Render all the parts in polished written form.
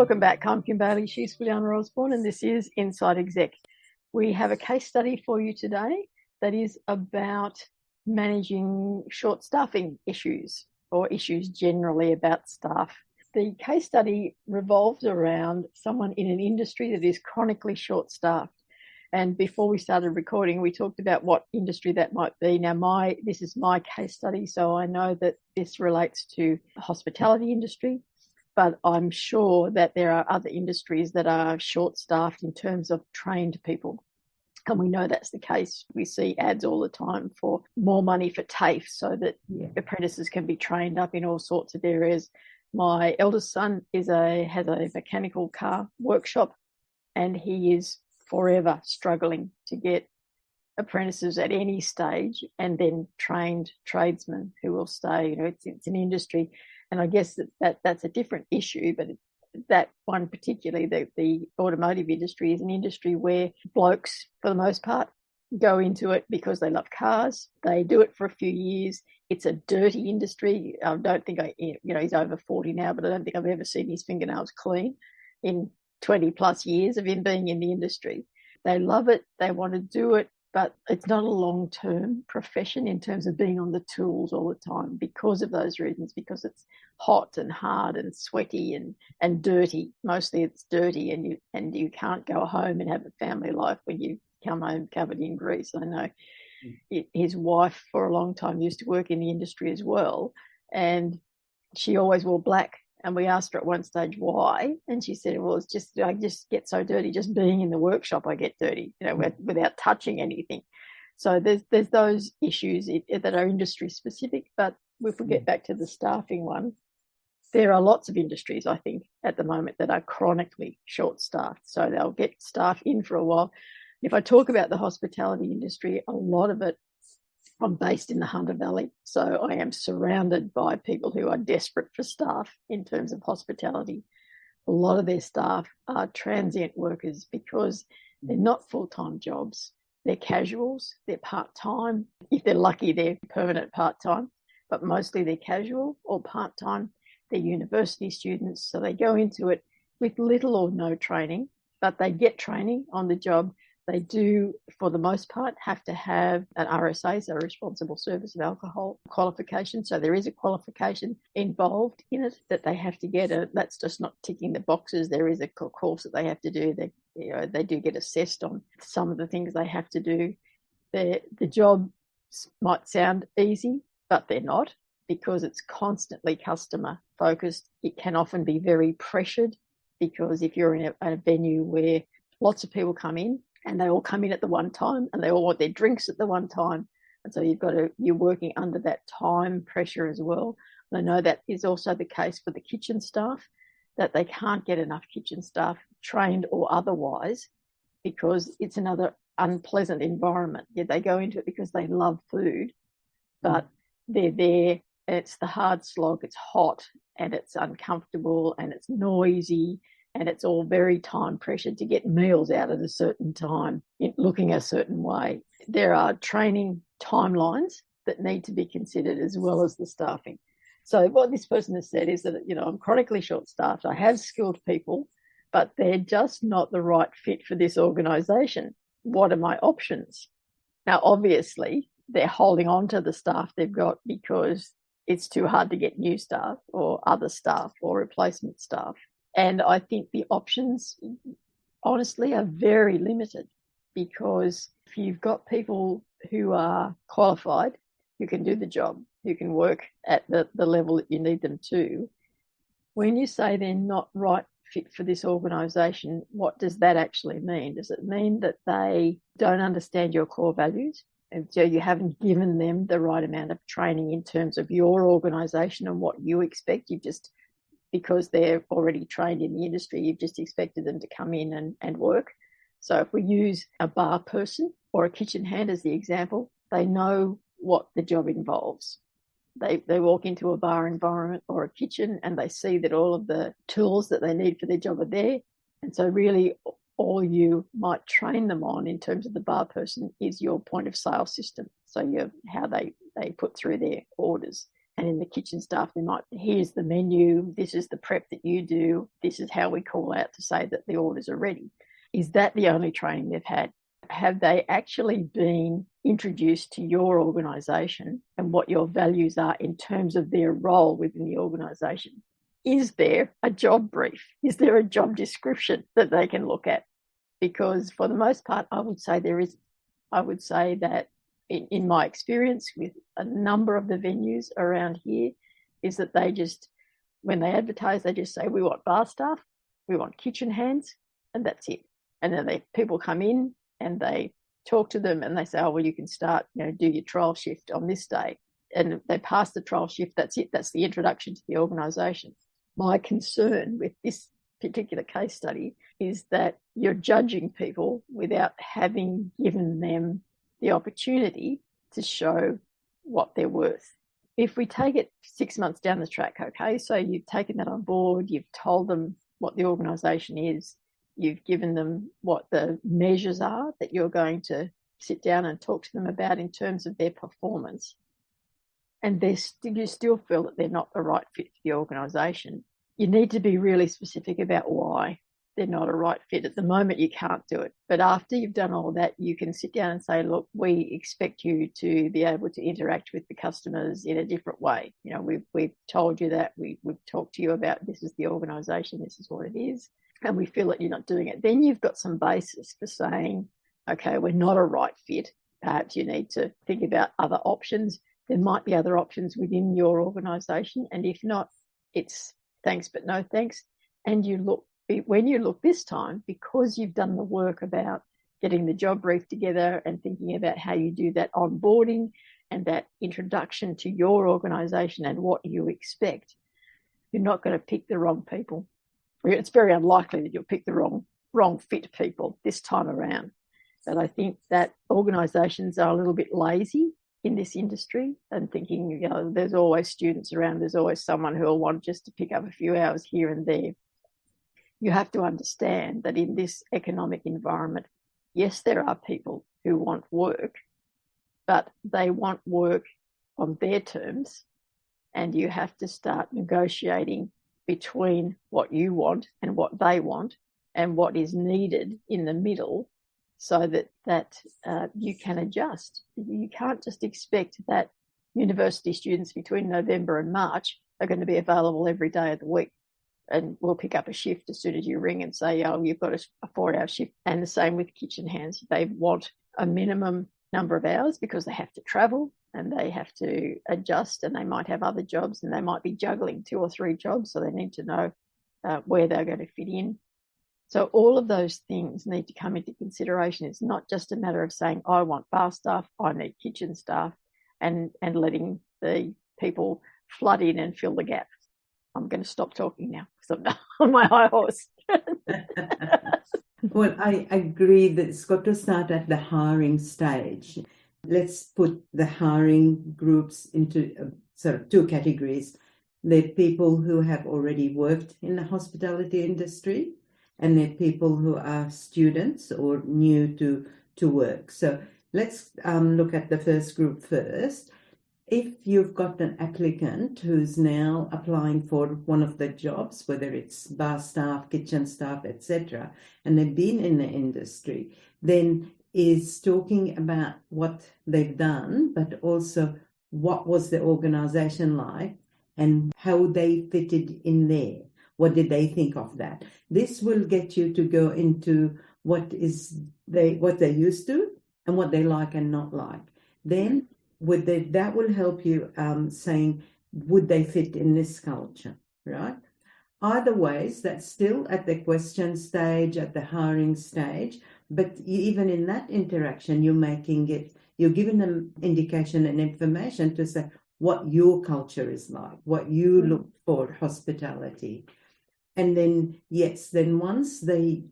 Welcome back. I'm Kim Bailey. She's Fulyana Osborne, and this is Inside Exec. We have a case study for you today that is about managing short staffing issues or issues generally about staff. The case study revolves around someone in an industry that is chronically short-staffed. And before we started recording, we talked about what industry that might be. Now, this is my case study, so I know that this relates to the hospitality industry, but I'm sure that there are other industries that are short-staffed in terms of trained people. And we know that's the case. We see ads all the time for more money for TAFE so that apprentices can be trained up in all sorts of areas. My eldest son has a mechanical car workshop, and he is forever struggling to get apprentices at any stage and then trained tradesmen who will stay. It's an industry, and I guess that's a different issue, but that one particularly, the automotive industry, is an industry where blokes, for the most part, go into it because they love cars. They do it for a few years. It's a dirty industry. I don't think he's over 40 now, but I don't think I've ever seen his fingernails clean in 20 plus years of him being in the industry. They love it. They want to do it, but it's not a long-term profession in terms of being on the tools all the time because of those reasons, because it's hot and hard and sweaty and dirty. Mostly it's dirty, and you can't go home and have a family life when you come home covered in grease. I know his wife for a long time used to work in the industry as well, and she always wore black. And we asked her at one stage why, and she said, well, I just get so dirty. Just being in the workshop, I get dirty, without touching anything. So there's those issues that are industry specific. But if we get back to the staffing one, there are lots of industries, I think, at the moment that are chronically short-staffed. So they'll get staff in for a while. If I talk about the hospitality industry, a lot of it, I'm based in the Hunter Valley, so I am surrounded by people who are desperate for staff in terms of hospitality. A lot of their staff are transient workers because they're not full-time jobs. They're casuals, they're part-time. If they're lucky, they're permanent part-time, but mostly they're casual or part-time. They're university students, so they go into it with little or no training, but they get training on the job. They do, for the most part, have to have an RSA, so a Responsible Service of Alcohol qualification. So there is a qualification involved in it that they have to get. That's just not ticking the boxes. There is a course that they have to do. They do get assessed on some of the things they have to do. The job might sound easy, but they're not, because it's constantly customer focused. It can often be very pressured, because if you're in a venue where lots of people come in, and they all come in at the one time, and they all want their drinks at the one time. And so you're working under that time pressure as well. And I know that is also the case for the kitchen staff, that they can't get enough kitchen staff, trained or otherwise, because it's another unpleasant environment. Yeah, they go into it because they love food, but they're there, and it's the hard slog. It's hot, and it's uncomfortable, and it's noisy, and it's all very time pressured to get meals out at a certain time, looking a certain way. There are training timelines that need to be considered, as well as the staffing. So what this person has said is that, I'm chronically short-staffed. I have skilled people, but they're just not the right fit for this organisation. What are my options? Now, obviously, they're holding on to the staff they've got because it's too hard to get new staff or other staff or replacement staff. And I think the options, honestly, are very limited, because if you've got people who are qualified, who can do the job, who can work at the level that you need them to, when you say they're not right fit for this organisation, what does that actually mean? Does it mean that they don't understand your core values, and so you haven't given them the right amount of training in terms of your organisation and what you expect? You've just, because they're already trained in the industry, you've just expected them to come in and work. So if we use a bar person or a kitchen hand as the example, they know what the job involves. They walk into a bar environment or a kitchen, and they see that all of the tools that they need for their job are there. And so really all you might train them on in terms of the bar person is your point of sale system. So how they put through their orders And in the kitchen staff, here's the menu, this is the prep that you do, this is how we call out to say that the orders are ready. Is that the only training they've had? Have they actually been introduced to your organisation and what your values are in terms of their role within the organisation? Is there a job brief? Is there a job description that they can look at? Because for the most part, I would say there is. I would say that in my experience with a number of the venues around here is that they just, when they advertise, they just say, we want bar staff, we want kitchen hands, and that's it. And then people come in and they talk to them and they say, oh, well, you can start, do your trial shift on this day. And they pass the trial shift, that's it. That's the introduction to the organisation. My concern with this particular case study is that you're judging people without having given them the opportunity to show what they're worth. If we take it 6 months down the track, okay, so you've taken that on board, you've told them what the organisation is, you've given them what the measures are that you're going to sit down and talk to them about in terms of their performance, and you still feel that they're not the right fit for the organisation, you need to be really specific about why they're not a right fit. At the moment, you can't do it. But after you've done all that, you can sit down and say, look, we expect you to be able to interact with the customers in a different way. We've told you that. We've talked to you about this is the organisation, this is what it is, and we feel that you're not doing it. Then you've got some basis for saying, okay, we're not a right fit. Perhaps you need to think about other options. There might be other options within your organisation. And if not, it's thanks but no thanks. And when you look this time, because you've done the work about getting the job brief together and thinking about how you do that onboarding and that introduction to your organisation and what you expect, you're not going to pick the wrong people. It's very unlikely that you'll pick the wrong fit people this time around. But I think that organisations are a little bit lazy in this industry and thinking, there's always students around, there's always someone who will want just to pick up a few hours here and there. You have to understand that in this economic environment, yes, there are people who want work, but they want work on their terms, and you have to start negotiating between what you want and what they want and what is needed in the middle so that you can adjust. You can't just expect that university students between November and March are going to be available every day of the week and we'll pick up a shift as soon as you ring and say, oh, you've got a 4-hour shift. And the same with kitchen hands. They want a minimum number of hours because they have to travel and they have to adjust, and they might have other jobs and they might be juggling 2 or 3 jobs, so they need to know where they're going to fit in. So all of those things need to come into consideration. It's not just a matter of saying, I want bar staff, I need kitchen staff, and letting the people flood in and fill the gap. I'm going to stop talking now because I'm on my high horse. Well, I agree that it's got to start at the hiring stage. Let's put the hiring groups into sort of 2 categories. There are people who have already worked in the hospitality industry, and there are people who are students or new to work. So let's look at the first group first. If you've got an applicant who's now applying for one of the jobs, whether it's bar staff, kitchen staff, etc., and they've been in the industry, then is talking about what they've done, but also what was the organisation like and how they fitted in there. What did they think of that? This will get you to go into what they're used to and what they like and not like. Then that will help you saying, would they fit in this culture, right? Either ways, that's still at the question stage, at the hiring stage, but even in that interaction, you're giving them indication and information to say what your culture is like, what you look for, hospitality. And then, then once they've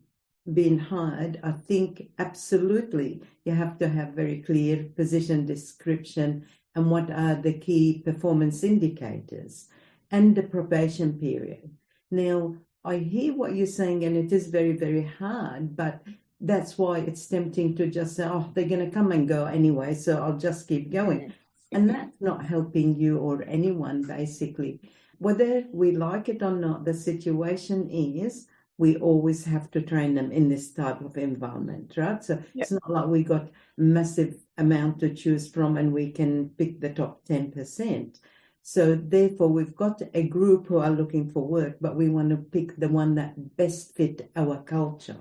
been hired, I think absolutely you have to have very clear position description and what are the key performance indicators and the probation period. Now, I hear what you're saying, and it is very, very hard, but that's why it's tempting to just say, oh, they're going to come and go anyway, so I'll just keep going. And that's not helping you or anyone, basically. Whether we like it or not, the situation is we always have to train them in this type of environment, right? So it's not like we got massive amount to choose from and we can pick the top 10%. So therefore, we've got a group who are looking for work, but we want to pick the one that best fit our culture,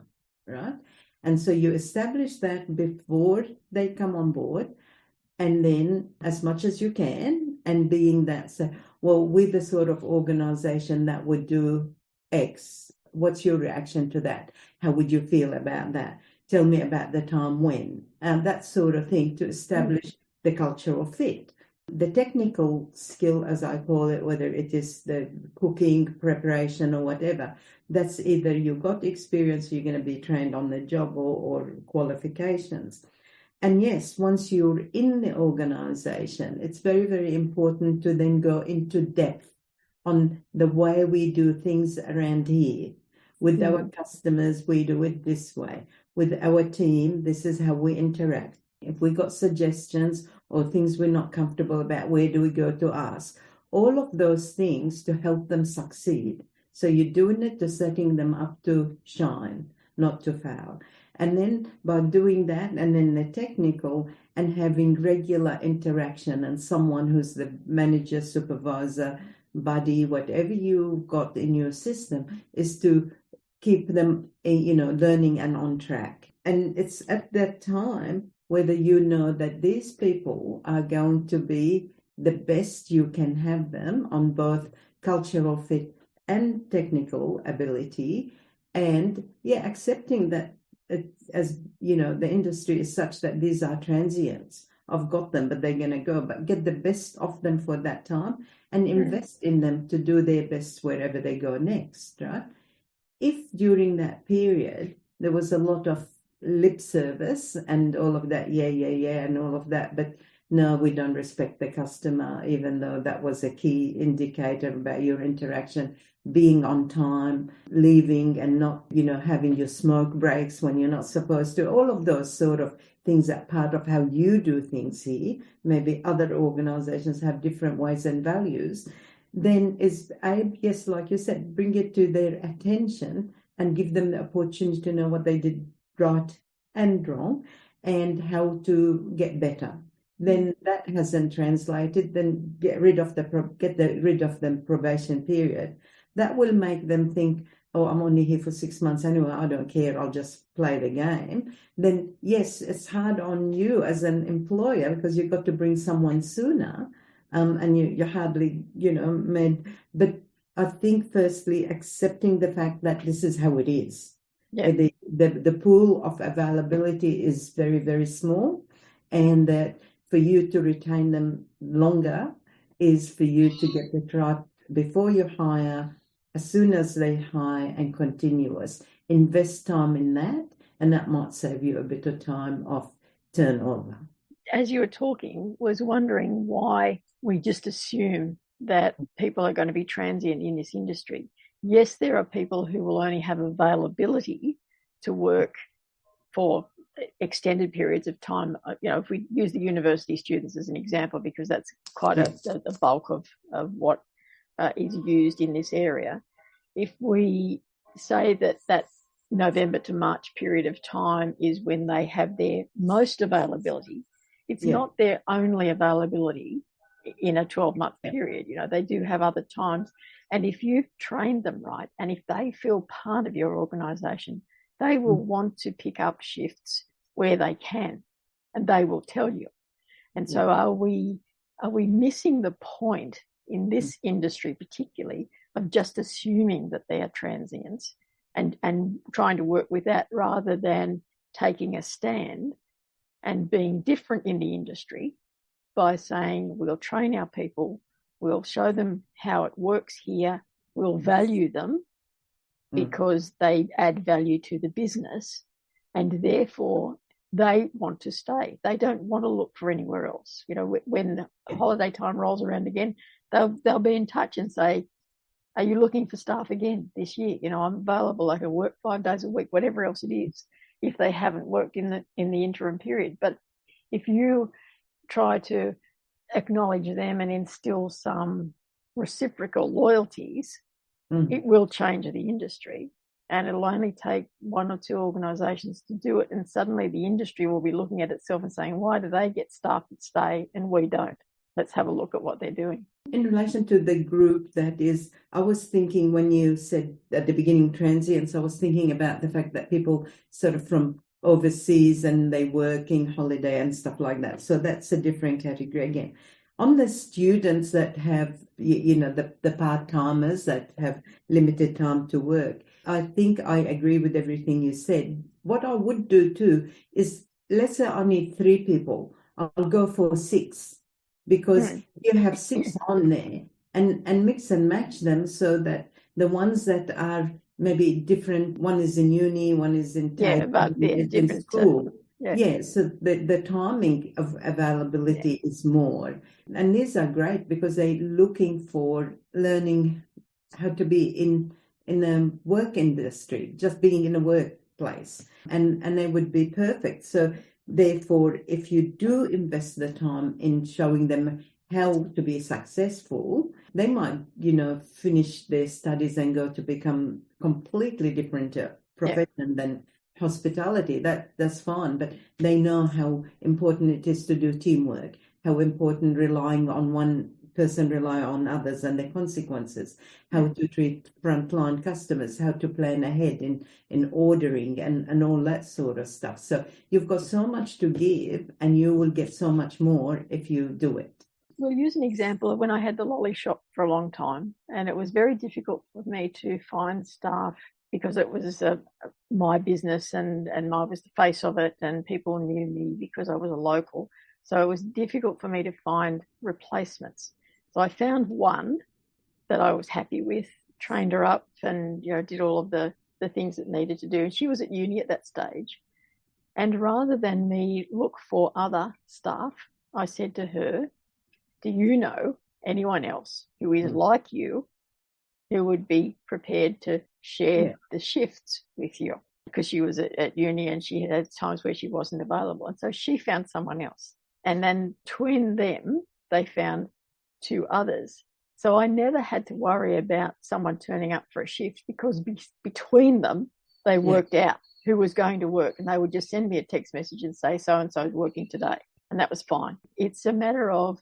right? And so you establish that before they come on board, and then as much as you can, and being that, so, well, with the sort of organization that would do X, what's your reaction to that? How would you feel about that? Tell me about the time when, and that sort of thing, to establish the cultural fit. The technical skill, as I call it, whether it is the cooking, preparation, or whatever, that's either you've got experience, you're going to be trained on the job, or qualifications. And yes, once you're in the organization, it's very, very important to then go into depth on the way we do things around here. With our customers, we do it this way. With our team, this is how we interact. If we got suggestions or things we're not comfortable about, where do we go to ask? All of those things to help them succeed. So you're doing it to setting them up to shine, not to fail. And then by doing that, and then the technical, and having regular interaction, and someone who's the manager, supervisor, buddy, whatever you've got in your system, is to keep them, learning and on track. And it's at that time whether you know that these people are going to be the best you can have them on both cultural fit and technical ability, and accepting that as the industry is such that these are transients. I've got them, but they're going to go, but get the best of them for that time and invest in them to do their best wherever they go next, right? If during that period there was a lot of lip service and all of that, and all of that, but no, we don't respect the customer, even though that was a key indicator about your interaction, being on time, leaving and not, having your smoke breaks when you're not supposed to, all of those sort of things that part of how you do things here. Maybe other organizations have different ways and values. Then yes, like you said, bring it to their attention and give them the opportunity to know what they did right and wrong and how to get better. Then that hasn't translated, then get rid of the probation period. That will make them think, oh, I'm only here for 6 months anyway, I don't care, I'll just play the game. Then yes, it's hard on you as an employer because you've got to bring someone sooner, and you're hardly, made. But I think firstly, accepting the fact that this is how it is. Yeah. The pool of availability is very, very small, and that for you to retain them longer is for you to get it right before you hire, as soon as they hire, and continuous. Invest time in that, and that might save you a bit of time of turnover. As you were talking, was wondering why we just assume that people are going to be transient in this industry. Yes, there are people who will only have availability to work for extended periods of time. If we use the university students as an example, because that's quite a bulk of what is used in this area. If we say that November to March period of time is when they have their most availability, it's not their only availability in a 12-month period. They do have other times. And if you've trained them right, and if they feel part of your organisation, they will want to pick up shifts where they can, and they will tell you. And so are we missing the point in this industry particularly of just assuming that they are transients and trying to work with that rather than taking a stand and being different in the industry by saying we'll train our people, we'll show them how it works here, we'll value them because they add value to the business, and therefore they want to stay. They don't want to look for anywhere else. When holiday time rolls around again, they'll be in touch and say, are you looking for staff again this year? I'm available. I can work 5 days a week, whatever else it is, if they haven't worked in the interim period. But if you try to acknowledge them and instill some reciprocal loyalties, it will change the industry. And it'll only take one or two organisations to do it. And suddenly the industry will be looking at itself and saying, why do they get staff that stay and we don't? Let's have a look at what they're doing. In relation to the group that is, I was thinking when you said at the beginning transients, I was thinking about the fact that people sort of from overseas and they work in holiday and stuff like that. So that's a different category again. On the students that have, the part-timers that have limited time to work, I think I agree with everything you said. What I would do too is, let's say I need 3 people, I'll go for 6. Because you have 6 on there and mix and match them so that the ones that are maybe different, one is in uni, one is in different school. So the timing of availability is more. And these are great because they're looking for learning how to be in the work industry, just being in a workplace. And they would be perfect. So therefore, if you do invest the time in showing them how to be successful, they might, finish their studies and go to become completely different profession than hospitality. That's fine, but they know how important it is to do teamwork, how important relying on one person rely on others and the consequences, how to treat frontline customers, how to plan ahead in ordering and all that sort of stuff. So you've got so much to give and you will get so much more if you do it. We'll use an example of when I had the lolly shop for a long time, and it was very difficult for me to find staff because it was my business and I was the face of it and people knew me because I was a local. So it was difficult for me to find replacements. So I found one that I was happy with, trained her up and, did all of the things that needed to do. And she was at uni at that stage. And rather than me look for other staff, I said to her, do you know anyone else who is like you, who would be prepared to share the shifts with you? Because she was at uni and she had times where she wasn't available. And so she found someone else. And then between them, they found 2 others. So I never had to worry about someone turning up for a shift because between them, they worked out who was going to work. And they would just send me a text message and say, so-and-so is working today. And that was fine. It's a matter of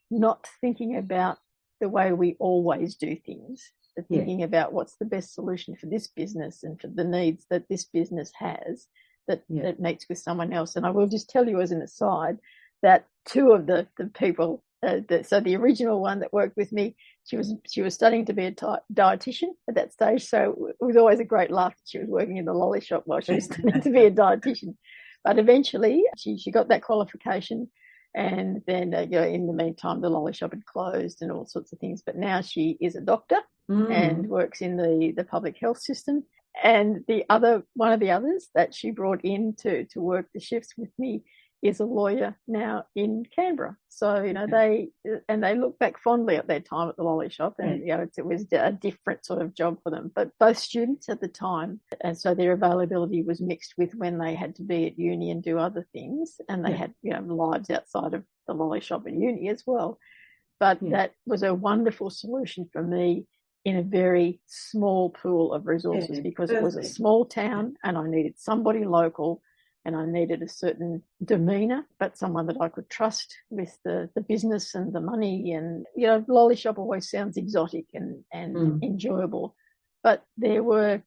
not thinking about the way we always do things, but thinking about what's the best solution for this business and for the needs that this business has that meets with someone else. And I will just tell you as an aside that 2 of the people, so the original one that worked with me, she was studying to be a dietitian at that stage. So it was always a great laugh that she was working in the lolly shop while she was studying to be a dietitian. But eventually she got that qualification. And then, in the meantime, the lolly shop had closed and all sorts of things. But now she is a doctor and works in the public health system. And one of the others that she brought in to work the shifts with me is a lawyer now in Canberra. So, they look back fondly at their time at the lolly shop and, it was a different sort of job for them. But both students at the time, and so their availability was mixed with when they had to be at uni and do other things. And they had, lives outside of the lolly shop and uni as well. But that was a wonderful solution for me in a very small pool of resources because it was a small town and I needed somebody local. And I needed a certain demeanour, but someone that I could trust with the business and the money. And, lolly shop always sounds exotic and enjoyable. But there were,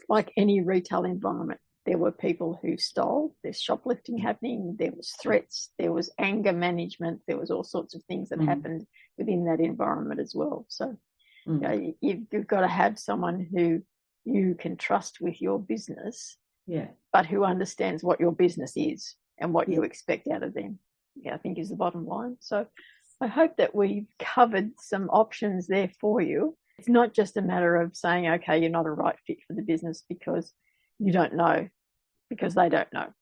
like any retail environment, there were people who stole. There's shoplifting happening. There was threats. There was anger management. There was all sorts of things that happened within that environment as well. So you've got to have someone who you can trust with your business. But who understands what your business is and what you expect out of them, I think is the bottom line. So I hope that we've covered some options there for you. It's not just a matter of saying, okay, you're not a right fit for the business because you don't know, because they don't know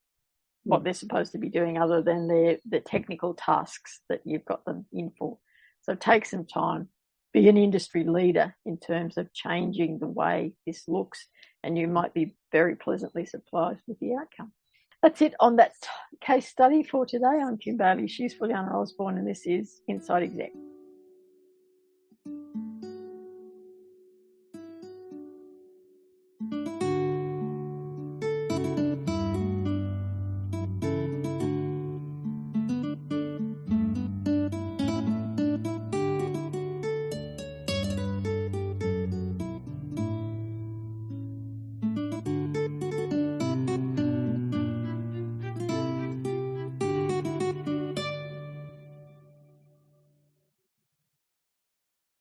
what they're supposed to be doing other than the technical tasks that you've got them in for. So take some time, be an industry leader in terms of changing the way this looks, and you might be very pleasantly surprised with the outcome. That's it on that case study for today. I'm Kim Bailey. She's Fulyana Osborne, and this is Inside Exec.